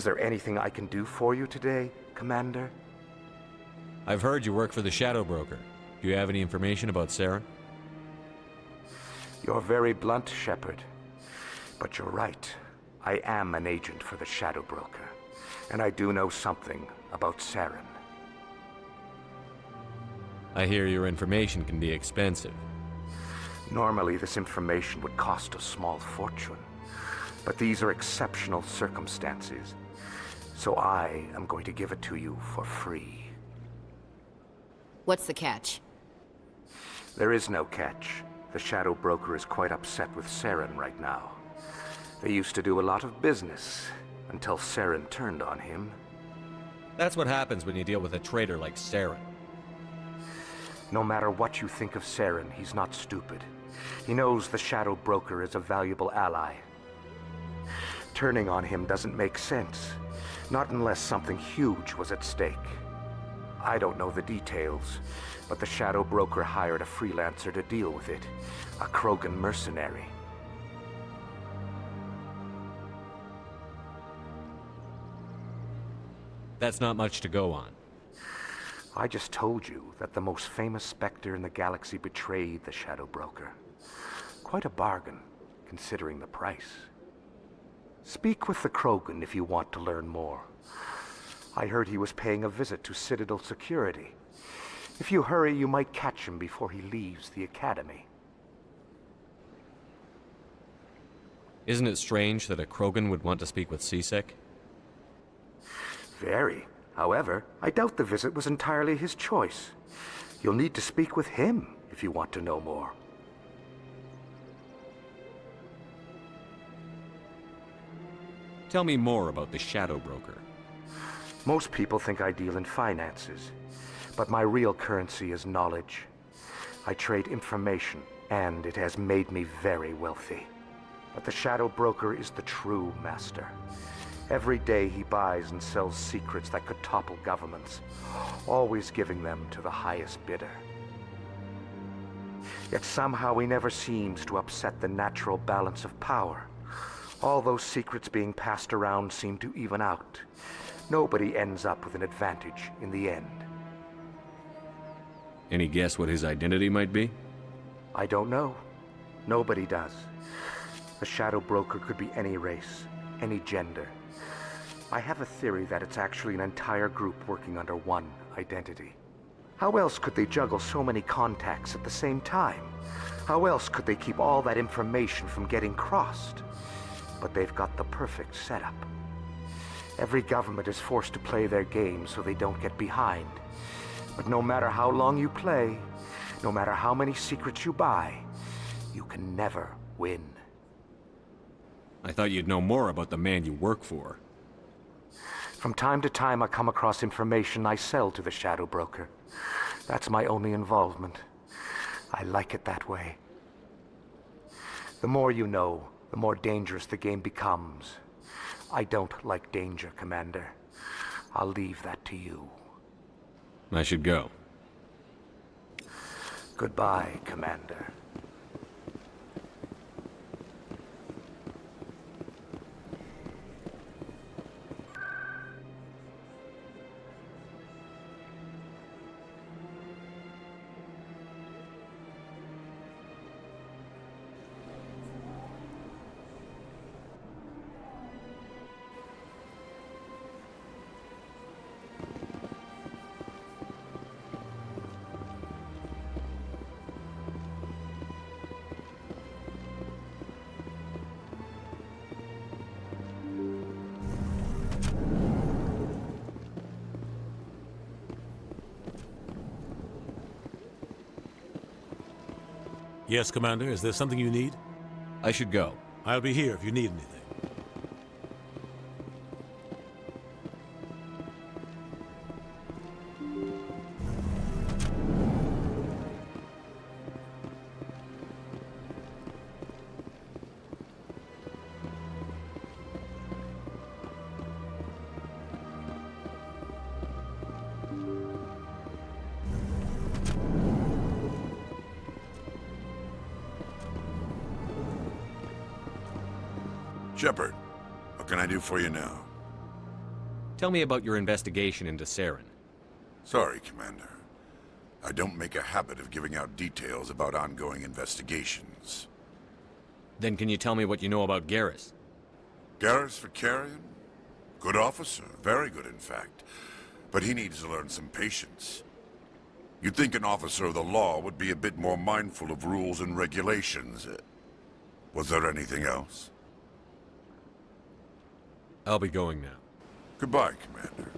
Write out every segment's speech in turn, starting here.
Is there anything I can do for you today, Commander? I've heard you work for the Shadow Broker. Do you have any information about Saren? You're very blunt, Shepard. But you're right. I am an agent for the Shadow Broker. And I do know something about Saren. I hear your information can be expensive. Normally, this information would cost a small fortune. But these are exceptional circumstances. So I am going to give it to you for free. What's the catch? There is no catch. The Shadow Broker is quite upset with Saren right now. They used to do a lot of business, until Saren turned on him. That's what happens when you deal with a traitor like Saren. No matter what you think of Saren, he's not stupid. He knows the Shadow Broker is a valuable ally. Turning on him doesn't make sense. Not unless something huge was at stake. I don't know the details, but the Shadow Broker hired a freelancer to deal with it. A Krogan mercenary. That's not much to go on. I just told you that the most famous Spectre in the galaxy betrayed the Shadow Broker. Quite a bargain, considering the price. Speak with the Krogan if you want to learn more. I heard he was paying a visit to Citadel security. If you hurry, you might catch him before he leaves the Academy. Isn't it strange that a Krogan would want to speak with Sisek? Very. However, I doubt the visit was entirely his choice. You'll need to speak with him if you want to know more. Tell me more about the Shadow Broker. Most people think I deal in finances, but my real currency is knowledge. I trade information, and it has made me very wealthy. But the Shadow Broker is the true master. Every day he buys and sells secrets that could topple governments, always giving them to the highest bidder. Yet somehow he never seems to upset the natural balance of power. All those secrets being passed around seem to even out. Nobody ends up with an advantage in the end. Any guess what his identity might be? I don't know. Nobody does. The Shadow Broker could be any race, any gender. I have a theory that it's actually an entire group working under one identity. How else could they juggle so many contacts at the same time? How else could they keep all that information from getting crossed? But they've got the perfect setup. Every government is forced to play their game so they don't get behind. But no matter how long you play, no matter how many secrets you buy, you can never win. I thought you'd know more about the man you work for. From time to time I come across information I sell to the Shadow Broker. That's my only involvement. I like it that way. The more you know, the more dangerous the game becomes. I don't like danger, Commander. I'll leave that to you. I should go. Goodbye, Commander. Yes, Commander. Is there something you need? I should go. I'll be here if you need anything. Shepard, what can I do for you now? Tell me about your investigation into Saren. Sorry, Commander. I don't make a habit of giving out details about ongoing investigations. Then can you tell me what you know about Garrus? Garrus Vicarian? Good officer, very good in fact. But he needs to learn some patience. You'd think an officer of the law would be a bit more mindful of rules and regulations. Was there anything else? I'll be going now. Goodbye, Commander.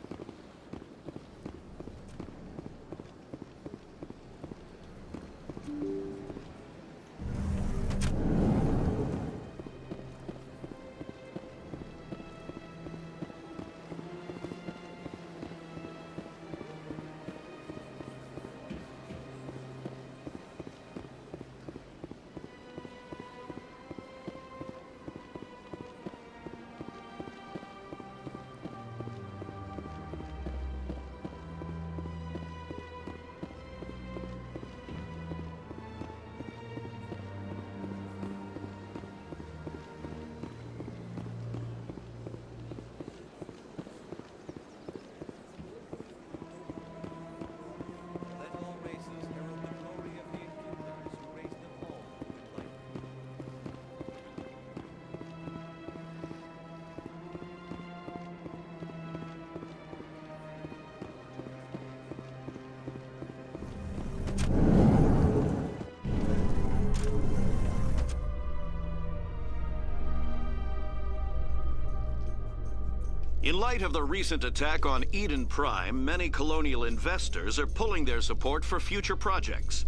In light of the recent attack on Eden Prime, many colonial investors are pulling their support for future projects.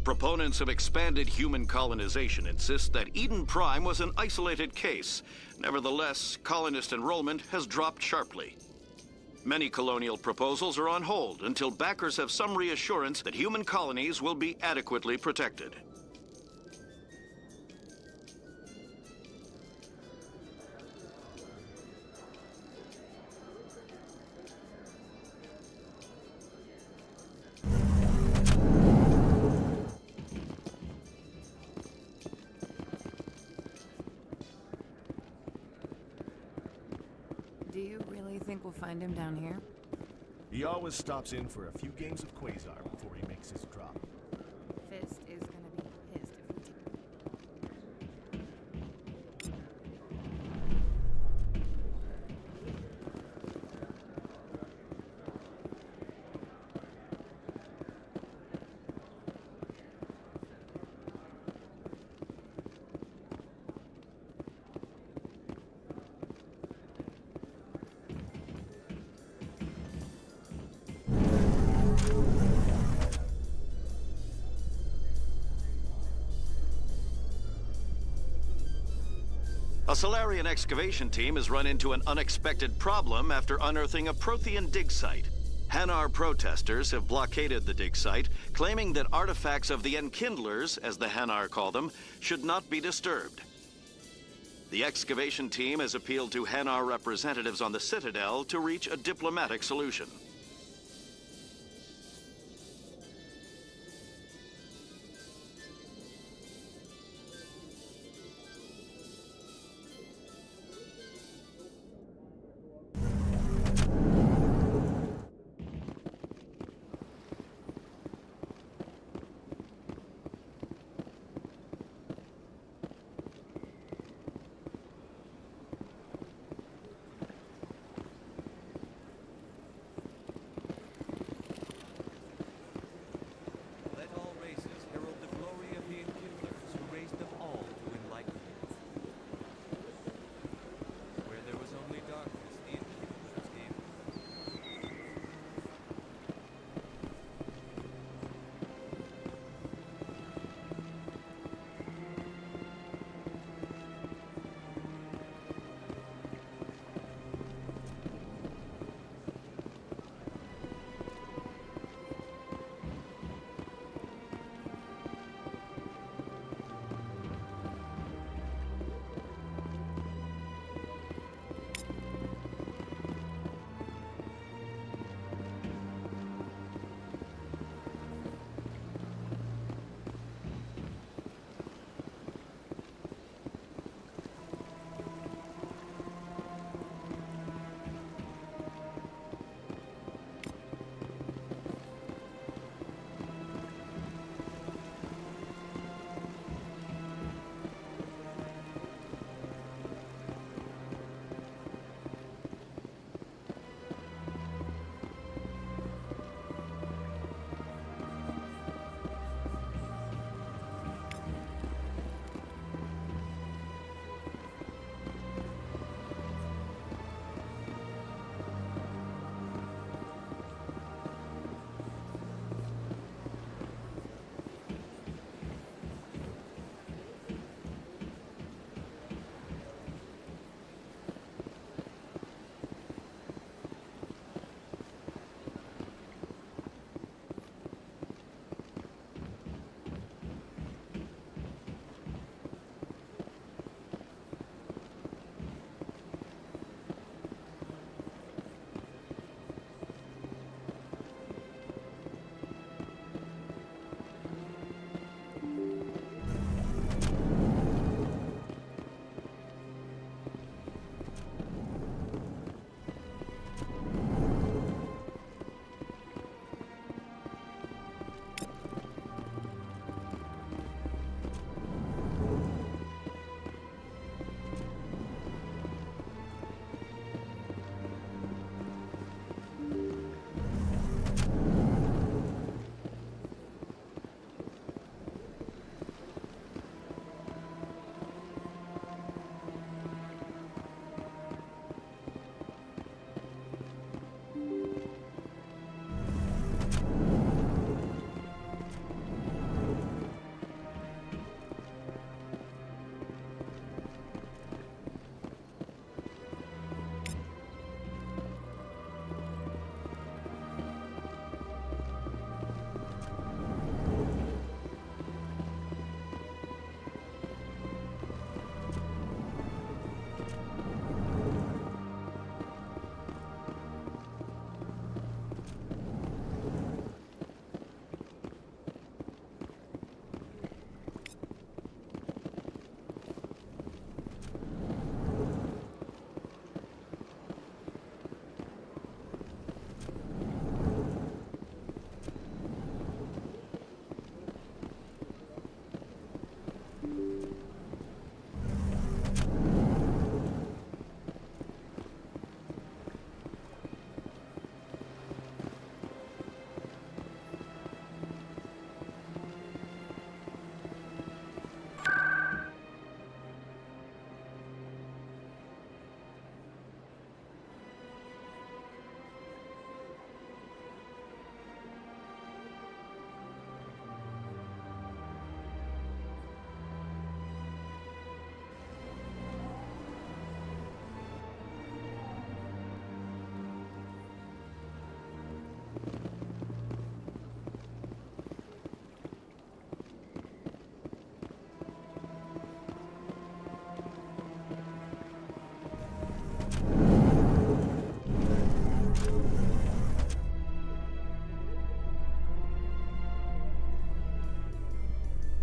Proponents of expanded human colonization insist that Eden Prime was an isolated case. Nevertheless, colonist enrollment has dropped sharply. Many colonial proposals are on hold until backers have some reassurance that human colonies will be adequately protected. Do you really think we'll find him down here? He always stops in for a few games of Quasar before he makes his drop. Fist is gonna be pissed if we take... A Solarian excavation team has run into an unexpected problem after unearthing a Prothean dig site. Hanar protesters have blockaded the dig site, claiming that artifacts of the Enkindlers, as the Hanar call them, should not be disturbed. The excavation team has appealed to Hanar representatives on the Citadel to reach a diplomatic solution.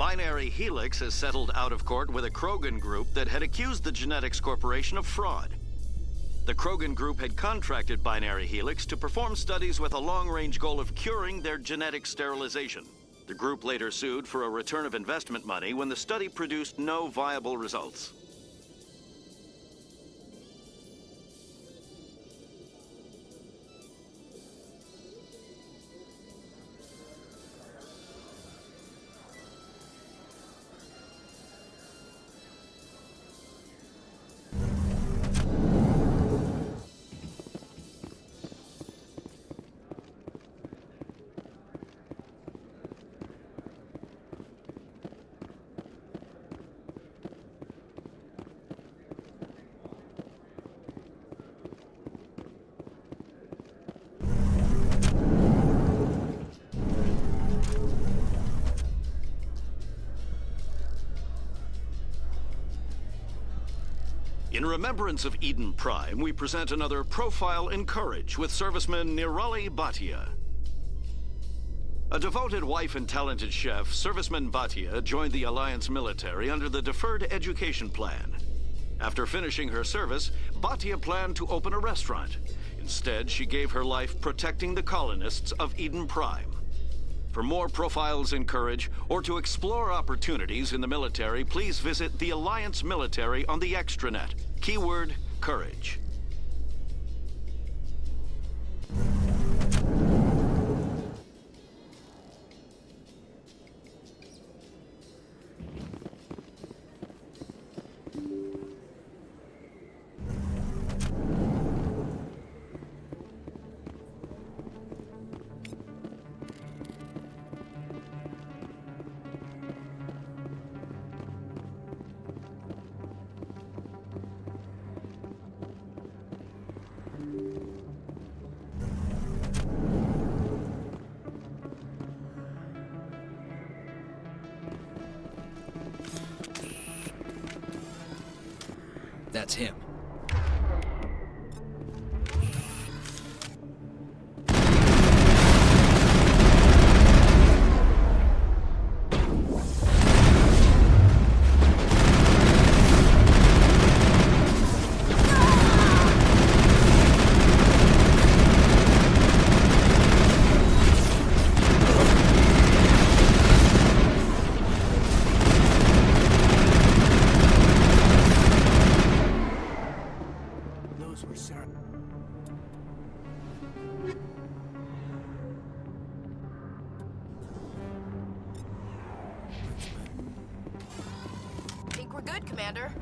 Binary Helix has settled out of court with a Krogan group that had accused the Genetics Corporation of fraud. The Krogan group had contracted Binary Helix to perform studies with a long-range goal of curing their genetic sterilization. The group later sued for a return of investment money when the study produced no viable results. In remembrance of Eden Prime, we present another Profile in Courage with serviceman Nirali Bhatia. A devoted wife and talented chef, Serviceman Bhatia joined the Alliance military under the Deferred Education Plan. After finishing her service, Bhatia planned to open a restaurant. Instead, she gave her life protecting the colonists of Eden Prime. For more Profiles in Courage, or to explore opportunities in the military, please visit the Alliance Military on the extranet. Keyword, Courage. That's him. Think we're good, Commander.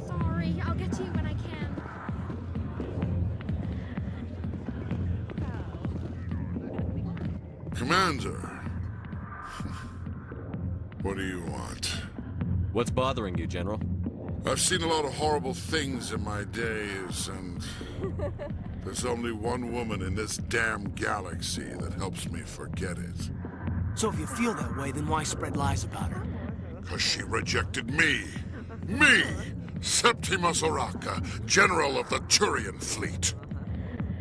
Sorry, I'll get to you when I can. Commander. What do you want? What's bothering you, General? I've seen a lot of horrible things in my days, and there's only one woman in this damn galaxy that helps me forget it. So if you feel that way, then why spread lies about her? 'Cause she rejected me! Me! Septimus Oraka, General of the Turian Fleet!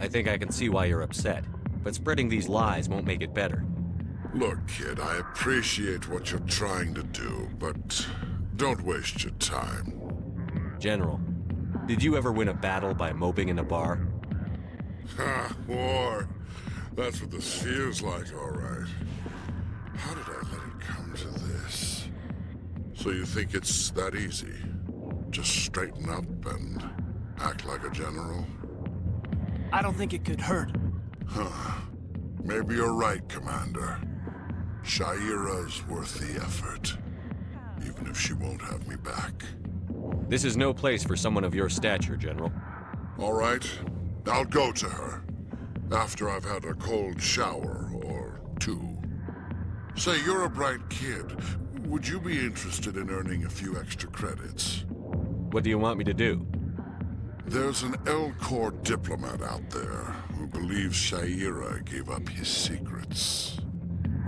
I think I can see why you're upset, but spreading these lies won't make it better. Look, kid, I appreciate what you're trying to do, but don't waste your time. General, did you ever win a battle by moping in a bar? Ha, war. That's what this feels like, all right. How did I let it come to this? So you think it's that easy? Just straighten up and act like a general? I don't think it could hurt. Huh. Maybe you're right, Commander. Shaira's worth the effort, even if she won't have me back. This is no place for someone of your stature, General. All right, I'll go to her. After I've had a cold shower or two. Say, you're a bright kid. Would you be interested in earning a few extra credits? What do you want me to do? There's an L-Corps diplomat out there who believes Shaira gave up his secrets.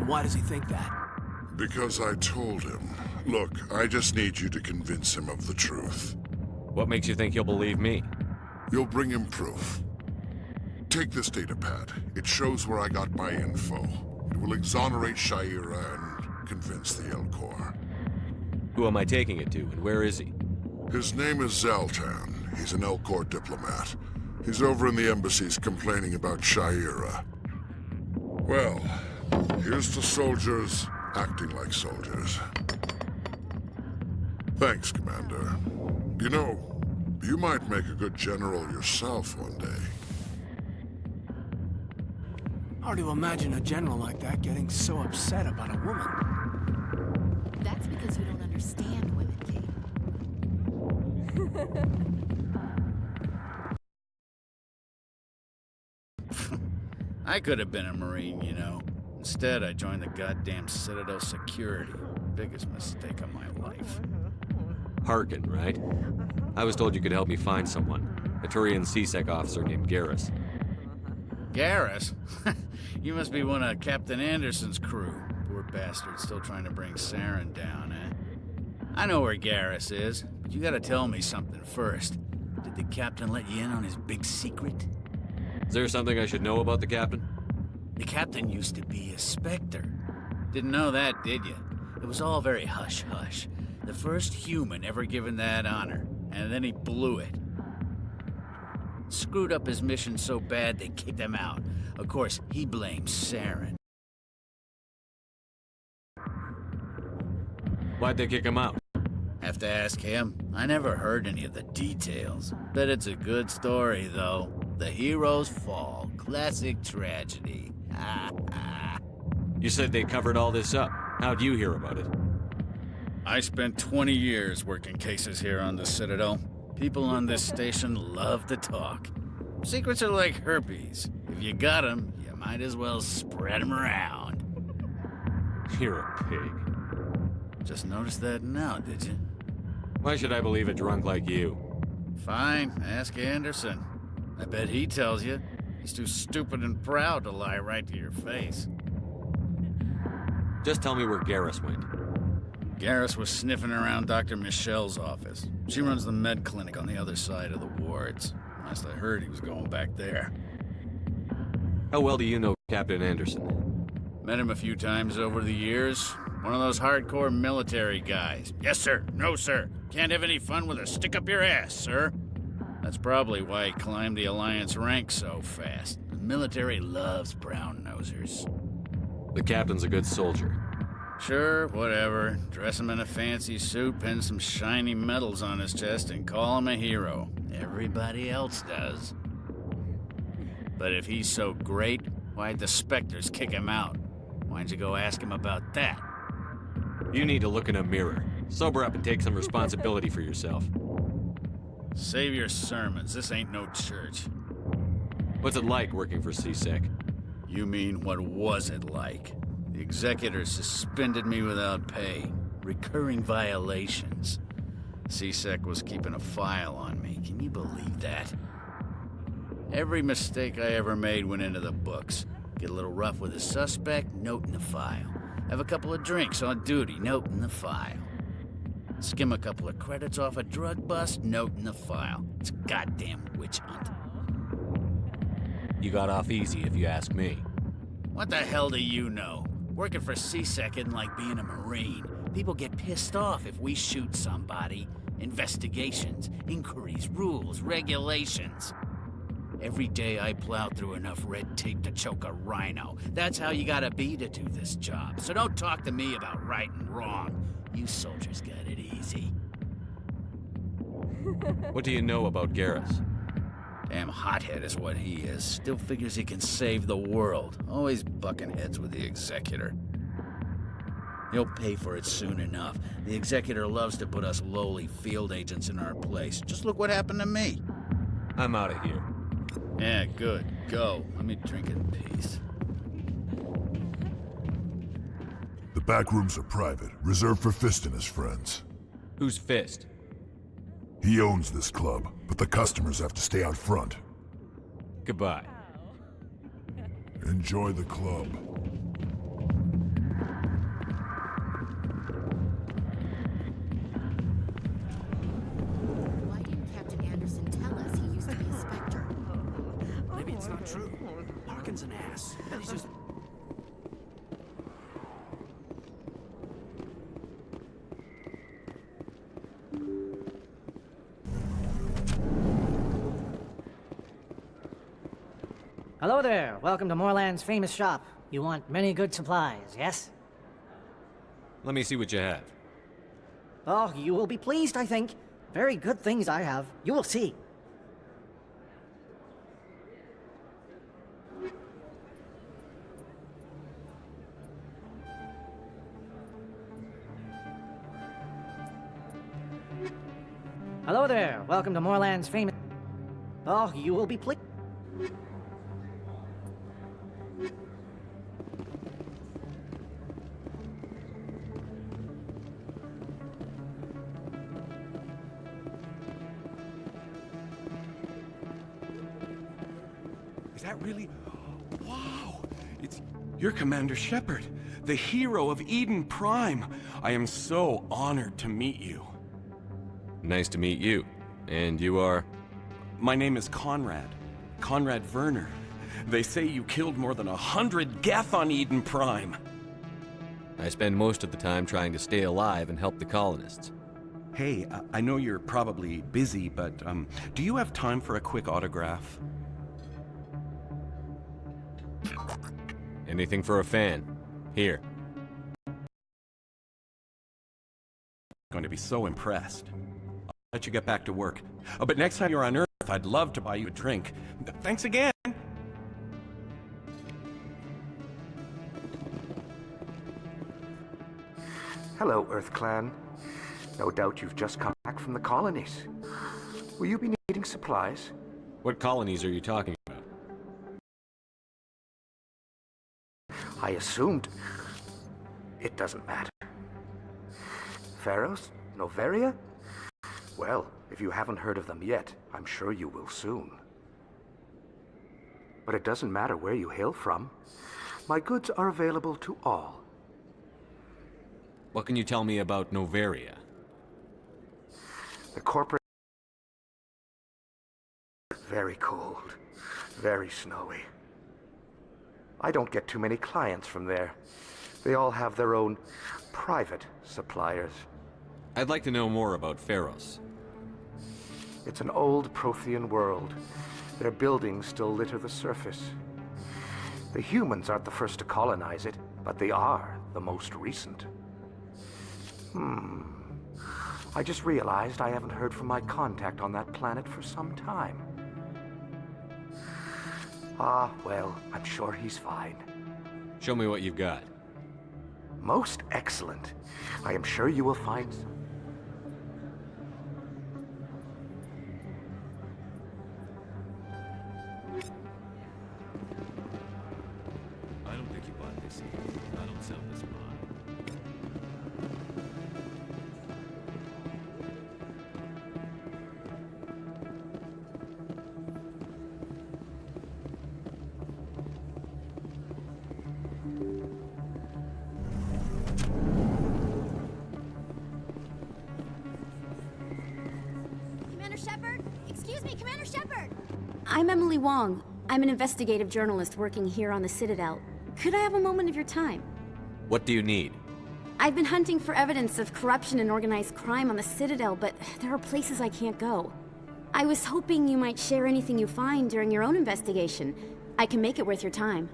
Why does he think that? Because I told him. Look, I just need you to convince him of the truth. What makes you think he'll believe me? You'll bring him proof. Take this data pad. It shows where I got my info. It will exonerate Shaira and convince the El Corps. Who am I taking it to, and where is he? His name is Zaltan. He's an El Corps diplomat. He's over in the embassies complaining about Shaira. Well, here's to soldiers acting like soldiers. Thanks, Commander. You know, you might make a good general yourself one day. Hard to imagine a general like that getting so upset about a woman. That's because you don't understand women, Kate. I could have been a Marine, you know. Instead, I joined the goddamn Citadel security. Biggest mistake of my life. Harkin, right? I was told you could help me find someone. A Turian CSEC officer named Garrus. Garrus? You must be one of Captain Anderson's crew. Poor bastard still trying to bring Saren down, eh? I know where Garrus is, but you gotta tell me something first. Did the captain let you in on his big secret? Is there something I should know about the captain? The captain used to be a Spectre. Didn't know that, did you? It was all very hush-hush. The first human ever given that honor, and then he blew it. Screwed up his mission so bad they kicked him out. Of course, he blames Saren. Why'd they kick him out? Have to ask him. I never heard any of the details. Bet it's a good story, though. The hero's fall. Classic tragedy. You said they covered all this up. How'd you hear about it? I spent 20 years working cases here on the Citadel. People on this station love to talk. Secrets are like herpes. If you got them, you might as well spread them around. You're a pig. Just noticed that now, did you? Why should I believe a drunk like you? Fine, ask Anderson. I bet he tells you. He's too stupid and proud to lie right to your face. Just tell me where Garrus went. Garrus was sniffing around Dr. Michelle's office. She runs the med clinic on the other side of the wards. Last I heard, he was going back there. How well do you know Captain Anderson? Met him a few times over the years. One of those hardcore military guys. Yes, sir. No, sir. Can't have any fun with a stick up your ass, sir. That's probably why he climbed the Alliance ranks so fast. The military loves brown-nosers. The captain's a good soldier. Sure, whatever. Dress him in a fancy suit, pin some shiny medals on his chest, and call him a hero. Everybody else does. But if he's so great, why'd the Spectres kick him out? Why'd you go ask him about that? You need to look in a mirror. Sober up and take some responsibility for yourself. Save your sermons. This ain't no church. What's it like working for CSEC? You mean, what was it like? The executor suspended me without pay. Recurring violations. CSEC was keeping a file on me. Can you believe that? Every mistake I ever made went into the books. Get a little rough with a suspect, note in the file. Have a couple of drinks on duty, note in the file. Skim a couple of credits off a drug bust, note in the file. It's a goddamn witch hunt. You got off easy, if you ask me. What the hell do you know? Working for CSEC isn't like being a Marine. People get pissed off if we shoot somebody. Investigations, inquiries, rules, regulations. Every day I plow through enough red tape to choke a rhino. That's how you gotta be to do this job. So don't talk to me about right and wrong. You soldiers got it easy. What do you know about Garrus? Damn hothead is what he is. Still figures he can save the world. Always bucking heads with the Executor. He'll pay for it soon enough. The Executor loves to put us lowly field agents in our place. Just look what happened to me. I'm out of here. Yeah, good. Go. Let me drink in peace. The back rooms are private, reserved for Fist and his friends. Who's Fist? He owns this club, but the customers have to stay out front. Goodbye. Enjoy the club. true. Harkin's an ass. He's just... Hello there. Welcome to Moorland's famous shop. You want many good supplies, yes? Let me see what you have. Oh, you will be pleased, I think. Very good things I have. You will see. Hello there. Welcome to Moorland's famous... Oh, you will be pleased. Is that really... Wow! You're Commander Shepard, the hero of Eden Prime. I am so honored to meet you. Nice to meet you. And you are? My name is Conrad. Conrad Werner. They say you killed more than 100 Geth on Eden Prime. I spend most of the time trying to stay alive and help the colonists. Hey, I know you're probably busy, but do you have time for a quick autograph? Anything for a fan. Here. Going to be so impressed. I'll let you get back to work. Oh, but next time you're on Earth, I'd love to buy you a drink. Thanks again! Hello, Earth Clan. No doubt you've just come back from the colonies. Will you be needing supplies? What colonies are you talking about? I assumed... It doesn't matter. Pharaohs? Noveria? Well, if you haven't heard of them yet, I'm sure you will soon. But it doesn't matter where you hail from. My goods are available to all. What can you tell me about Noveria? The corporate... Very cold. Very snowy. I don't get too many clients from there. They all have their own private suppliers. I'd like to know more about Pharaohs. It's an old Prothean world. Their buildings still litter the surface. The humans aren't the first to colonize it, but they are the most recent. I just realized I haven't heard from my contact on that planet for some time. Ah, well, I'm sure he's fine. Show me what you've got. Most excellent. I am sure you will find some. I don't think you bought this either. I don't sell this mod. Commander Shepard? Excuse me, Commander Shepard! I'm Emily Wong. I'm an investigative journalist working here on the Citadel. Could I have a moment of your time? What do you need? I've been hunting for evidence of corruption and organized crime on the Citadel, but there are places I can't go. I was hoping you might share anything you find during your own investigation. I can make it worth your time.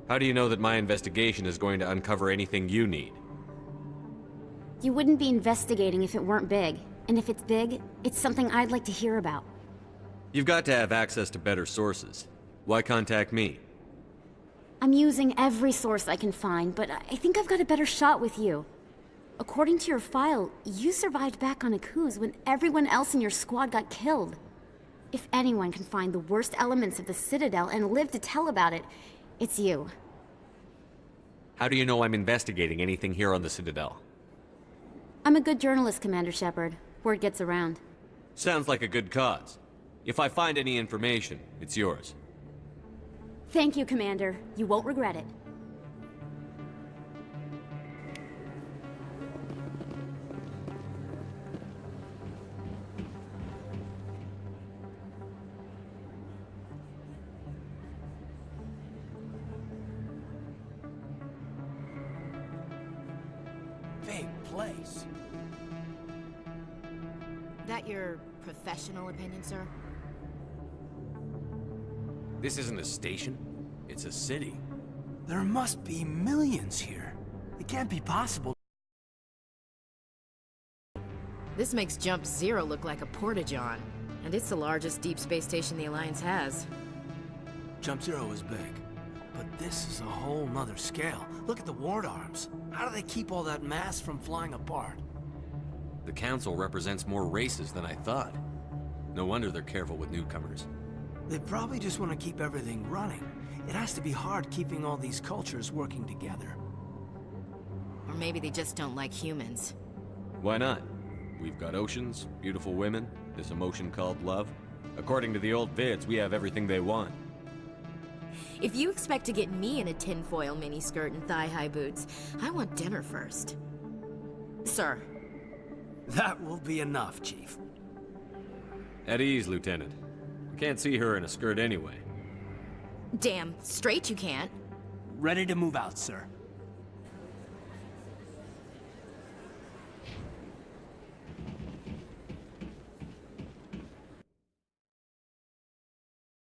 How do you know that my investigation is going to uncover anything you need? You wouldn't be investigating if it weren't big. And if it's big, it's something I'd like to hear about. You've got to have access to better sources. Why contact me? I'm using every source I can find, but I think I've got a better shot with you. According to your file, you survived back on Akuz when everyone else in your squad got killed. If anyone can find the worst elements of the Citadel and live to tell about it, it's you. How do you know I'm investigating anything here on the Citadel? I'm a good journalist, Commander Shepard. Word gets around. Sounds like a good cause. If I find any information, it's yours. Thank you, Commander. You won't regret it. big place. That your professional opinion, sir? This isn't a station. It's a city. There must be millions here. It can't be possible. This makes Jump Zero look like a porta-john. And it's the largest deep space station the Alliance has. Jump Zero is big, but this is a whole nother scale. Look at the ward arms. How do they keep all that mass from flying apart? The Council represents more races than I thought. No wonder they're careful with newcomers. They probably just want to keep everything running. It has to be hard keeping all these cultures working together. Or maybe they just don't like humans. Why not? We've got oceans, beautiful women, this emotion called love. According to the old vids, we have everything they want. If you expect to get me in a tinfoil miniskirt and thigh-high boots, I want dinner first. Sir. That will be enough, Chief. At ease, Lieutenant. I can't see her in a skirt anyway. Damn straight you can't. Ready to move out, sir.